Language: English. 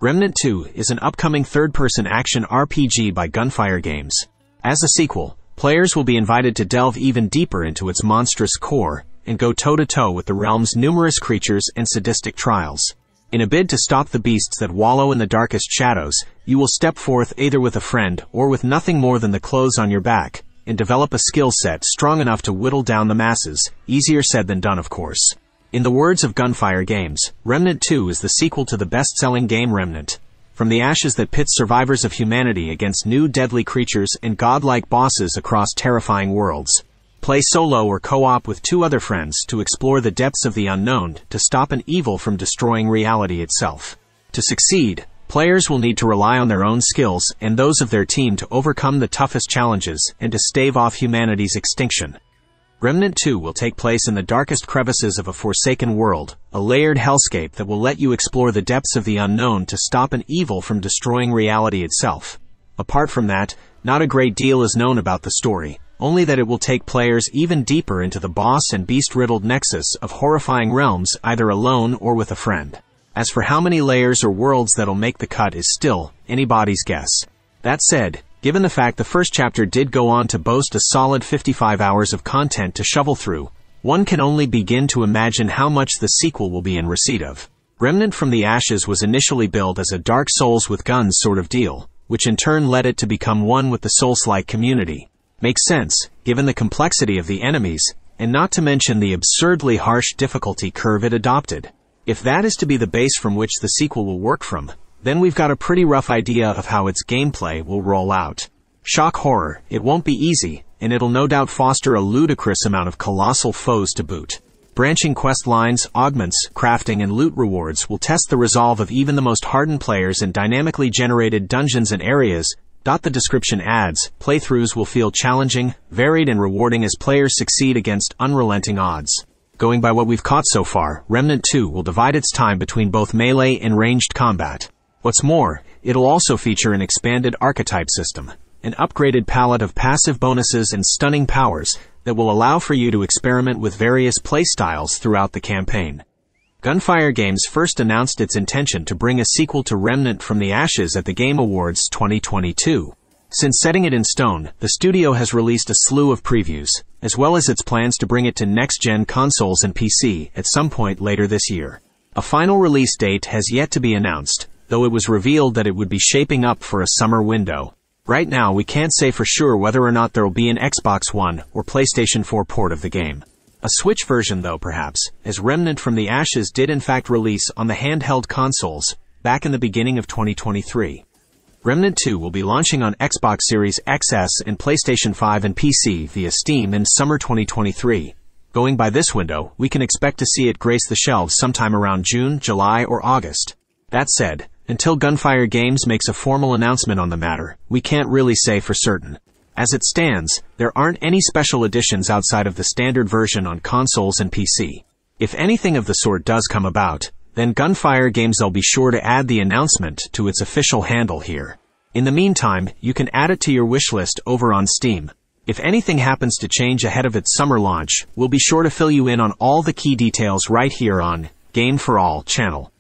Remnant II is an upcoming third-person action RPG by Gunfire Games. As a sequel, players will be invited to delve even deeper into its monstrous core and go toe-to-toe with the realm's numerous creatures and sadistic trials. In a bid to stop the beasts that wallow in the darkest shadows, you will step forth either with a friend or with nothing more than the clothes on your back, and develop a skill set strong enough to whittle down the masses. Easier said than done, of course. In the words of Gunfire Games, Remnant II is the sequel to the best-selling game Remnant. From the ashes that pits survivors of humanity against new deadly creatures and godlike bosses across terrifying worlds. Play solo or co-op with two other friends to explore the depths of the unknown to stop an evil from destroying reality itself. To succeed, players will need to rely on their own skills and those of their team to overcome the toughest challenges and to stave off humanity's extinction. Remnant II will take place in the darkest crevices of a forsaken world, a layered hellscape that will let you explore the depths of the unknown to stop an evil from destroying reality itself. Apart from that, not a great deal is known about the story, only that it will take players even deeper into the boss and beast-riddled nexus of horrifying realms either alone or with a friend. As for how many layers or worlds that'll make the cut is still anybody's guess. That said, given the fact the first chapter did go on to boast a solid 55 hours of content to shovel through, one can only begin to imagine how much the sequel will be in receipt of. Remnant from the Ashes was initially billed as a Dark Souls with guns sort of deal, which in turn led it to become one with the Souls-like community. Makes sense, given the complexity of the enemies, and not to mention the absurdly harsh difficulty curve it adopted. If that is to be the base from which the sequel will work from, then we've got a pretty rough idea of how its gameplay will roll out. Shock horror, it won't be easy, and it'll no doubt foster a ludicrous amount of colossal foes to boot. Branching quest lines, augments, crafting, and loot rewards will test the resolve of even the most hardened players, and dynamically generated dungeons and areas. The description adds, playthroughs will feel challenging, varied, and rewarding as players succeed against unrelenting odds. Going by what we've caught so far, Remnant II will divide its time between both melee and ranged combat. What's more, it'll also feature an expanded archetype system, an upgraded palette of passive bonuses and stunning powers that will allow for you to experiment with various playstyles throughout the campaign. Gunfire Games first announced its intention to bring a sequel to Remnant from the Ashes at the Game Awards 2022. Since setting it in stone, the studio has released a slew of previews, as well as its plans to bring it to next-gen consoles and PC at some point later this year. A final release date has yet to be announced, though it was revealed that it would be shaping up for a summer window. Right now, we can't say for sure whether or not there will be an Xbox One or PlayStation 4 port of the game. A Switch version though, perhaps, as Remnant from the Ashes did in fact release on the handheld consoles back in the beginning of 2023. Remnant 2 will be launching on Xbox Series XS and PlayStation 5 and PC via Steam in summer 2023. Going by this window, we can expect to see it grace the shelves sometime around June, July, or August. That said, until Gunfire Games makes a formal announcement on the matter, we can't really say for certain. As it stands, there aren't any special editions outside of the standard version on consoles and PC. If anything of the sort does come about, then Gunfire Games will be sure to add the announcement to its official handle here. In the meantime, you can add it to your wishlist over on Steam. If anything happens to change ahead of its summer launch, we'll be sure to fill you in on all the key details right here on Game for All channel.